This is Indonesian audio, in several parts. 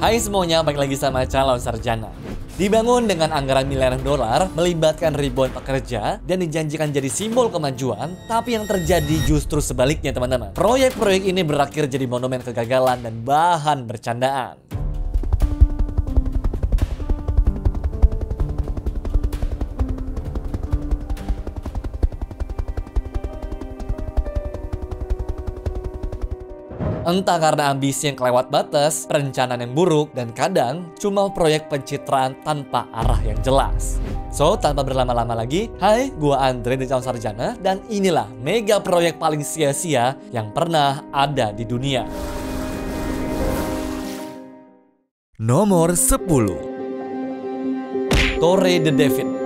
Hai semuanya, balik lagi sama Calon Sarjana. Dibangun dengan anggaran miliaran dolar, melibatkan ribuan pekerja, dan dijanjikan jadi simbol kemajuan, tapi yang terjadi justru sebaliknya teman-teman. Proyek-proyek ini berakhir jadi monumen kegagalan dan bahan bercandaan. Entah karena ambisi yang kelewat batas, perencanaan yang buruk, dan kadang cuma proyek pencitraan tanpa arah yang jelas. So, tanpa berlama-lama lagi, hai, gua Andre dari Calon Sarjana, dan inilah mega proyek paling sia-sia yang pernah ada di dunia. Nomor 10. Torre de David.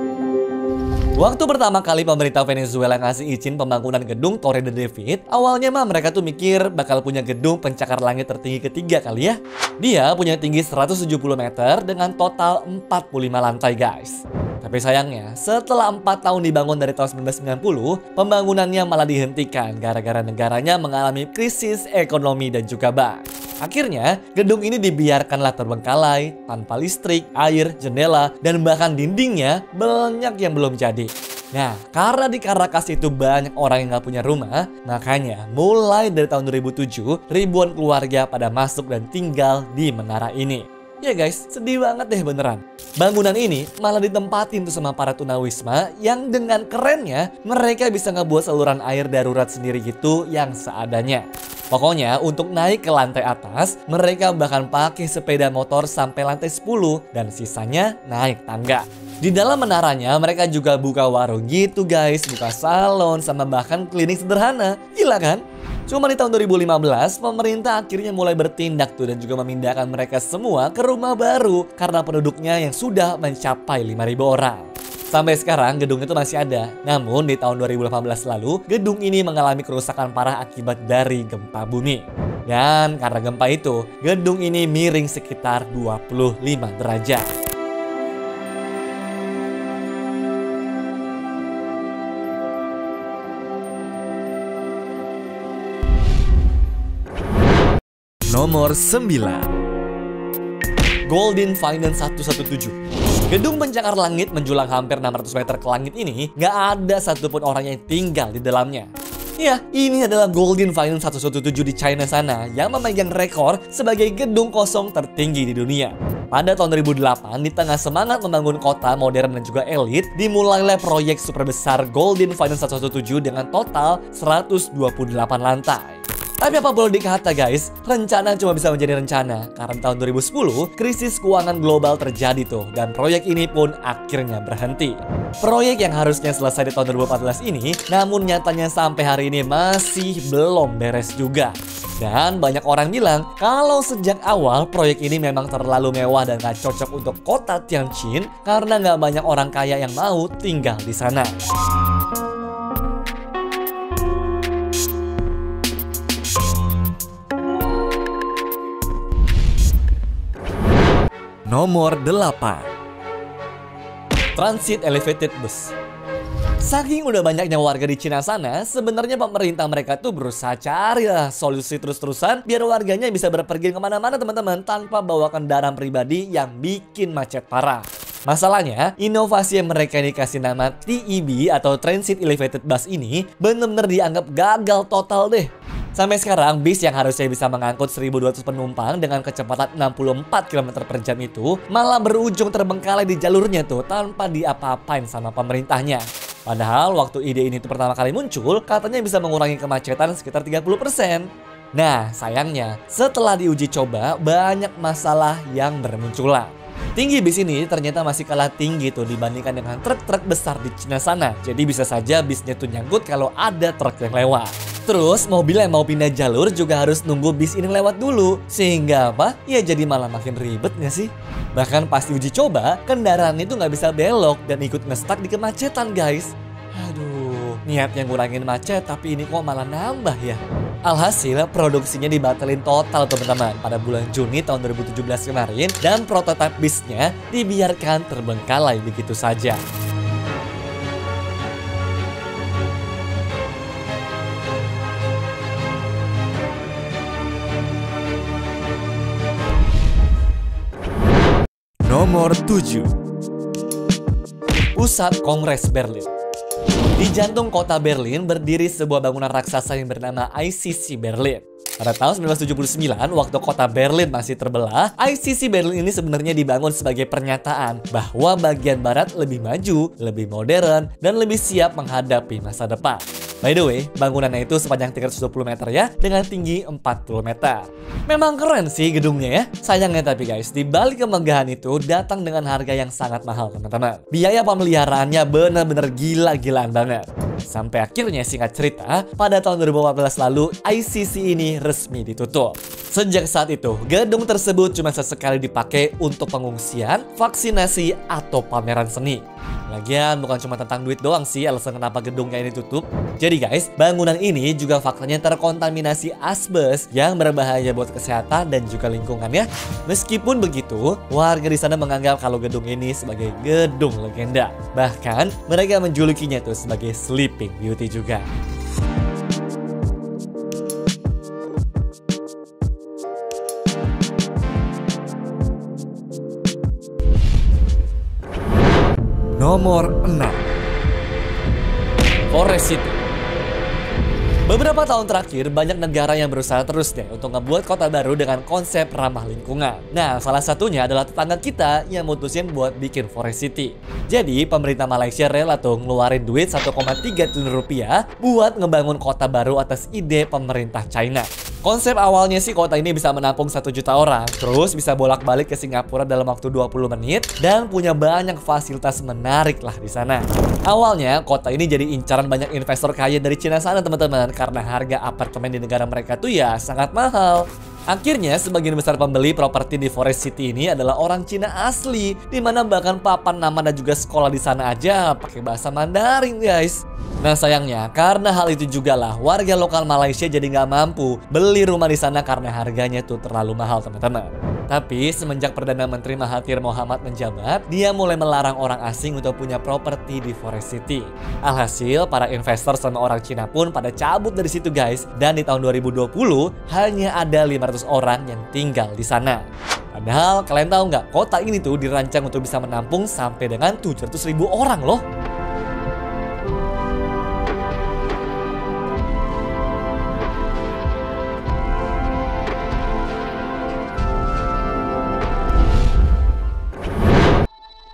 Waktu pertama kali pemerintah Venezuela ngasih izin pembangunan gedung Torre de David, awalnya mah mereka tuh mikir bakal punya gedung pencakar langit tertinggi ketiga kali ya. Dia punya tinggi 170 meter dengan total 45 lantai guys. Tapi sayangnya, setelah 4 tahun dibangun dari tahun 1990, pembangunannya malah dihentikan gara-gara negaranya mengalami krisis ekonomi dan juga bank. Akhirnya, gedung ini dibiarkanlah terbengkalai, tanpa listrik, air, jendela, dan bahkan dindingnya banyak yang belum jadi. Nah, karena di Caracas itu banyak orang yang gak punya rumah, makanya mulai dari tahun 2007, ribuan keluarga pada masuk dan tinggal di menara ini. Ya guys, sedih banget deh beneran. Bangunan ini malah ditempatin tuh sama para tunawisma yang dengan kerennya mereka bisa ngebuat saluran air darurat sendiri gitu yang seadanya. Pokoknya untuk naik ke lantai atas, mereka bahkan pakai sepeda motor sampai lantai 10 dan sisanya naik tangga. Di dalam menaranya mereka juga buka warung gitu guys, buka salon sama bahkan klinik sederhana. Gila kan? Cuma di tahun 2015, pemerintah akhirnya mulai bertindak tuh dan juga memindahkan mereka semua ke rumah baru karena penduduknya yang sudah mencapai 5.000 orang. Sampai sekarang gedung itu masih ada. Namun di tahun 2018 lalu, gedung ini mengalami kerusakan parah akibat dari gempa bumi. Dan karena gempa itu, gedung ini miring sekitar 25 derajat. Nomor 9. Golden Finance 117. Gedung pencakar langit menjulang hampir 600 meter ke langit ini gak ada satupun orang yang tinggal di dalamnya. Ya, ini adalah Golden Finance 117 di China sana yang memegang rekor sebagai gedung kosong tertinggi di dunia. Pada tahun 2008, di tengah semangat membangun kota modern dan juga elit, dimulailah proyek super besar Golden Finance 117 dengan total 128 lantai. Tapi apa boleh dikata guys, rencana cuma bisa menjadi rencana karena tahun 2010 krisis keuangan global terjadi tuh dan proyek ini pun akhirnya berhenti. Proyek yang harusnya selesai di tahun 2014 ini namun nyatanya sampai hari ini masih belum beres juga. Dan banyak orang bilang kalau sejak awal proyek ini memang terlalu mewah dan gak cocok untuk kota Tianjin karena gak banyak orang kaya yang mau tinggal di sana. Nomor 8. Transit Elevated Bus. Saking udah banyaknya warga di Cina sana, sebenarnya pemerintah mereka tuh berusaha cari solusi terus-terusan biar warganya bisa berpergian kemana-mana teman-teman tanpa bawa kendaraan pribadi yang bikin macet parah. Masalahnya, inovasi yang mereka dikasih nama TEB atau Transit Elevated Bus ini bener-bener dianggap gagal total deh. Sampai sekarang, bis yang harusnya bisa mengangkut 1.200 penumpang dengan kecepatan 64 km per jam itu malah berujung terbengkalai di jalurnya tuh tanpa diapa-apain sama pemerintahnya. Padahal waktu ide ini tuh pertama kali muncul, katanya bisa mengurangi kemacetan sekitar 30%. Nah, sayangnya setelah diuji coba, banyak masalah yang bermunculan. Tinggi bis ini ternyata masih kalah tinggi tuh dibandingkan dengan truk-truk besar di Cina sana. Jadi bisa saja bisnya tuh nyangkut kalau ada truk yang lewat. Terus mobil yang mau pindah jalur juga harus nunggu bis ini lewat dulu. Sehingga apa? Ya jadi malah makin ribet gak sih? Bahkan pas diuji coba, kendaraan itu nggak bisa belok dan ikut nge-stuck di kemacetan guys. Aduh, niatnya ngurangin macet tapi ini kok malah nambah ya. Alhasil produksinya dibatalin total teman-teman pada bulan Juni tahun 2017 kemarin dan prototipe bisnya dibiarkan terbengkalai begitu saja. Nomor 7. Pusat Kongres Berlin. Di jantung kota Berlin berdiri sebuah bangunan raksasa yang bernama ICC Berlin. Pada tahun 1979, waktu kota Berlin masih terbelah, ICC Berlin ini sebenarnya dibangun sebagai pernyataan bahwa bagian barat lebih maju, lebih modern, dan lebih siap menghadapi masa depan. By the way, bangunannya itu sepanjang 320 meter ya, dengan tinggi 40 meter. Memang keren sih gedungnya ya. Sayangnya tapi guys, di balik kemegahan itu datang dengan harga yang sangat mahal teman-teman. Biaya pemeliharaannya benar-benar gila-gilaan banget. Sampai akhirnya singkat cerita, pada tahun 2014 lalu, ICC ini resmi ditutup. Sejak saat itu, gedung tersebut cuma sesekali dipakai untuk pengungsian, vaksinasi, atau pameran seni. Lagian bukan cuma tentang duit doang sih alasan kenapa gedungnya ini tutup. Jadi guys, bangunan ini juga faktanya terkontaminasi asbes yang berbahaya buat kesehatan dan juga lingkungan ya. Meskipun begitu, warga di sana menganggap kalau gedung ini sebagai gedung legenda. Bahkan mereka menjulukinya tuh sebagai Sleeping Beauty juga. Nomor 6. Forest City. Beberapa tahun terakhir, banyak negara yang berusaha terus deh untuk ngebuat kota baru dengan konsep ramah lingkungan. Nah, salah satunya adalah tetangga kita yang mutusin buat bikin Forest City. Jadi, pemerintah Malaysia rela tuh ngeluarin duit 1,3 triliun rupiah buat ngebangun kota baru atas ide pemerintah China. Konsep awalnya sih kota ini bisa menampung 1 juta orang, terus bisa bolak-balik ke Singapura dalam waktu 20 menit, dan punya banyak fasilitas menarik lah di sana. Awalnya, kota ini jadi incaran banyak investor kaya dari Cina sana teman-teman, karena harga apartemen di negara mereka tuh ya sangat mahal. Akhirnya, sebagian besar pembeli properti di Forest City ini adalah orang Cina asli, dimana bahkan papan nama dan juga sekolah di sana aja pakai bahasa Mandarin guys. Nah sayangnya, karena hal itu juga lah warga lokal Malaysia jadi nggak mampu beli rumah di sana karena harganya tuh terlalu mahal teman-teman. Tapi semenjak Perdana Menteri Mahathir Mohamad menjabat, dia mulai melarang orang asing untuk punya properti di Forest City. Alhasil, para investor sama orang Cina pun pada cabut dari situ guys. Dan di tahun 2020, hanya ada 500 orang yang tinggal di sana. Padahal, kalian tahu nggak? Kota ini tuh dirancang untuk bisa menampung sampai dengan 700.000 orang loh.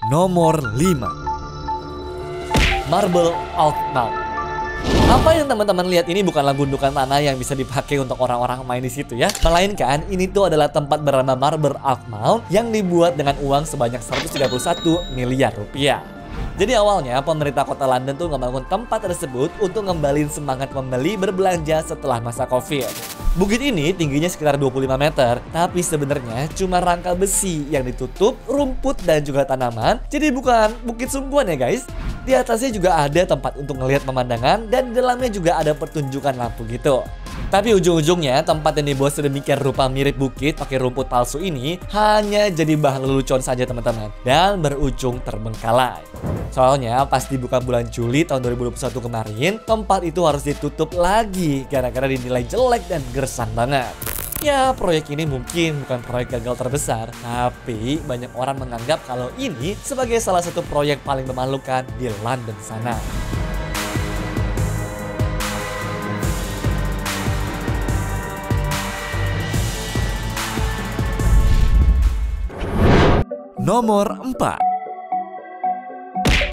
Nomor 5. Marble Altmount. Apa yang teman-teman lihat ini bukanlah gundukan tanah yang bisa dipakai untuk orang-orang main di situ ya. Melainkan ini tuh adalah tempat bernama Marble Altmount yang dibuat dengan uang sebanyak 131 miliar rupiah. Jadi awalnya pemerintah kota London tuh ngebangun tempat tersebut untuk ngembalin semangat membeli berbelanja setelah masa Covid. Bukit ini tingginya sekitar 25 meter, tapi sebenarnya cuma rangka besi yang ditutup rumput dan juga tanaman. Jadi bukan bukit sungguhan ya guys. Di atasnya juga ada tempat untuk ngelihat pemandangan dan di dalamnya juga ada pertunjukan lampu gitu. Tapi ujung-ujungnya tempat yang dibuat sedemikian rupa mirip bukit pakai rumput palsu ini hanya jadi bahan lelucon saja teman-teman dan berujung terbengkalai. Soalnya pas dibuka bulan Juli tahun 2021 kemarin, tempat itu harus ditutup lagi gara-gara dinilai jelek dan gersang banget. Ya, proyek ini mungkin bukan proyek gagal terbesar, tapi banyak orang menganggap kalau ini sebagai salah satu proyek paling memalukan di London sana. Nomor 4.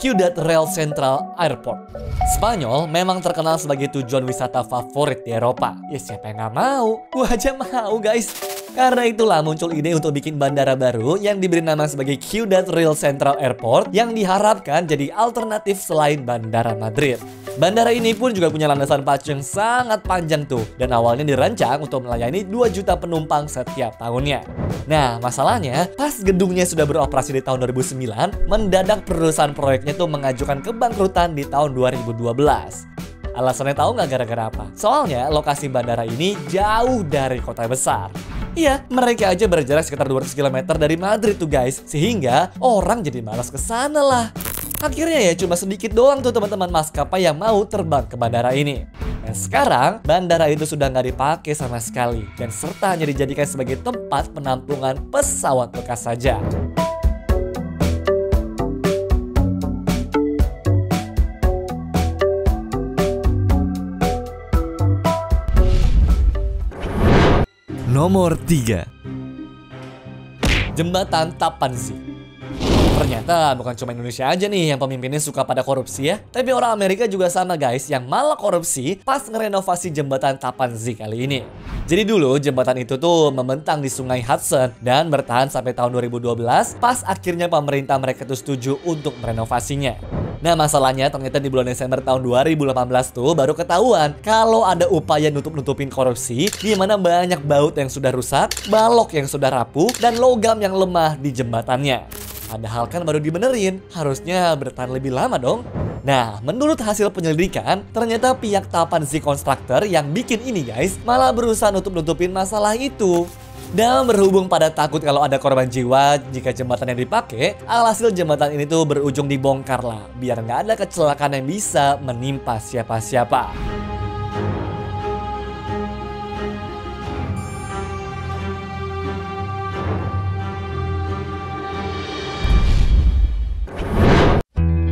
Ciudad Real Central Airport. Spanyol memang terkenal sebagai tujuan wisata favorit di Eropa. Ya siapa yang nggak mau? Gua aja mau guys. Karena itulah muncul ide untuk bikin bandara baru yang diberi nama sebagai Ciudad Real Central Airport yang diharapkan jadi alternatif selain Bandara Madrid. Bandara ini pun juga punya landasan pacu yang sangat panjang tuh dan awalnya dirancang untuk melayani 2 juta penumpang setiap tahunnya. Nah, masalahnya pas gedungnya sudah beroperasi di tahun 2009, mendadak perusahaan proyeknya tuh mengajukan kebangkrutan di tahun 2012. Alasannya tahu nggak gara-gara apa? Soalnya lokasi bandara ini jauh dari kota besar. Iya, mereka aja berjarak sekitar 200 km dari Madrid tuh guys, sehingga orang jadi malas ke sana lah. Akhirnya ya cuma sedikit doang tuh teman-teman maskapai yang mau terbang ke bandara ini. Dan sekarang bandara itu sudah nggak dipakai sama sekali dan serta hanya dijadikan sebagai tempat penampungan pesawat bekas saja. Nomor 3. Jembatan Tapanzi. Ternyata bukan cuma Indonesia aja nih yang pemimpinnya suka pada korupsi ya. Tapi orang Amerika juga sama guys, yang malah korupsi pas ngerenovasi jembatan Tapanzi kali ini. Jadi dulu jembatan itu tuh membentang di sungai Hudson dan bertahan sampai tahun 2012 pas akhirnya pemerintah mereka tuh setuju untuk merenovasinya. Nah masalahnya ternyata di bulan Desember tahun 2018 tuh baru ketahuan kalau ada upaya nutup-nutupin korupsi di mana banyak baut yang sudah rusak, balok yang sudah rapuh, dan logam yang lemah di jembatannya. Padahal kan baru dibenerin, harusnya bertahan lebih lama dong. Nah, menurut hasil penyelidikan, ternyata pihak Tapanzi Constructor yang bikin ini guys, malah berusaha nutup-nutupin masalah itu. Dan berhubung pada takut kalau ada korban jiwa jika jembatan yang dipakai, alhasil jembatan ini tuh berujung dibongkar lah, biar nggak ada kecelakaan yang bisa menimpa siapa-siapa.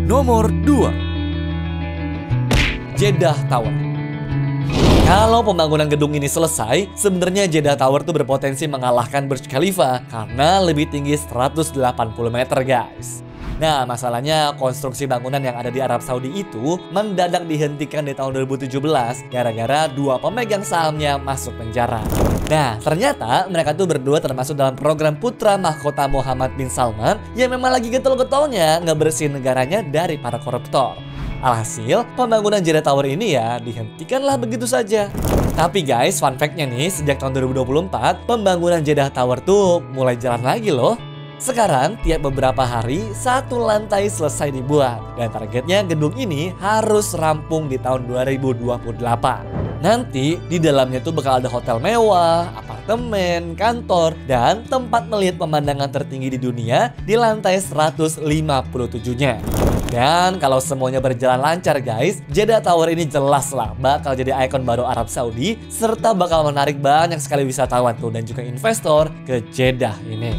Nomor 2. Jeddah Tower. Kalau pembangunan gedung ini selesai, sebenarnya Jeddah Tower tuh berpotensi mengalahkan Burj Khalifa karena lebih tinggi 180 meter guys. Nah, masalahnya konstruksi bangunan yang ada di Arab Saudi itu mendadak dihentikan di tahun 2017 gara-gara dua pemegang sahamnya masuk penjara. Nah, ternyata mereka tuh berdua termasuk dalam program putra mahkota Muhammad bin Salman yang memang lagi getol-getolnya ngebersihin negaranya dari para koruptor. Alhasil, pembangunan Jeddah Tower ini ya dihentikanlah begitu saja. Tapi guys, fun fact-nya nih, sejak tahun 2024, pembangunan Jeddah Tower tuh mulai jalan lagi loh. Sekarang, tiap beberapa hari, satu lantai selesai dibuat. Dan targetnya gedung ini harus rampung di tahun 2028. Nanti, di dalamnya tuh bakal ada hotel mewah, apartemen, kantor, dan tempat melihat pemandangan tertinggi di dunia di lantai 157-nya. Dan kalau semuanya berjalan lancar guys, Jeddah Tower ini jelas lah bakal jadi ikon baru Arab Saudi, serta bakal menarik banyak sekali wisatawan tuh dan juga investor ke Jeddah ini.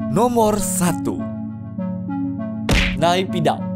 Nomor 1. Naypyidaw.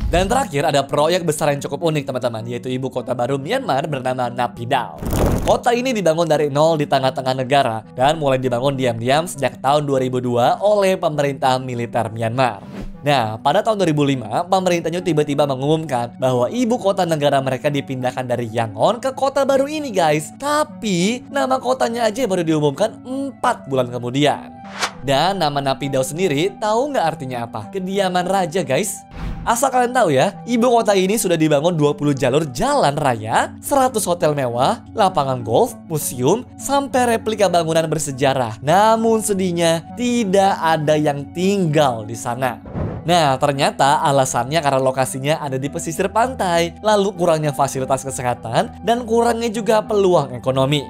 Dan terakhir ada proyek besar yang cukup unik teman-teman, yaitu ibu kota baru Myanmar bernama Naypyidaw. Kota ini dibangun dari nol di tengah-tengah negara dan mulai dibangun diam-diam sejak tahun 2002 oleh pemerintah militer Myanmar. Nah, pada tahun 2005, pemerintahnya tiba-tiba mengumumkan bahwa ibu kota negara mereka dipindahkan dari Yangon ke kota baru ini guys. Tapi, nama kotanya aja baru diumumkan 4 bulan kemudian. Dan nama Naypyidaw sendiri tahu nggak artinya apa? Kediaman raja guys. Asal kalian tahu ya, ibu kota ini sudah dibangun 20 jalur jalan raya, 100 hotel mewah, lapangan golf, museum, sampai replika bangunan bersejarah. Namun sedihnya, tidak ada yang tinggal di sana. Nah, ternyata alasannya karena lokasinya ada di pesisir pantai, lalu kurangnya fasilitas kesehatan, dan kurangnya juga peluang ekonomi.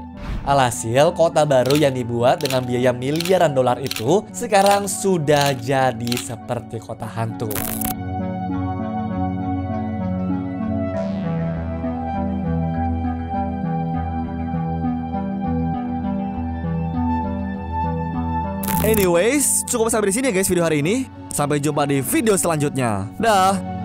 Alhasil, kota baru yang dibuat dengan biaya miliaran dolar itu sekarang sudah jadi seperti kota hantu. Anyways, cukup sampai di sini ya guys video hari ini. Sampai jumpa di video selanjutnya. Dah.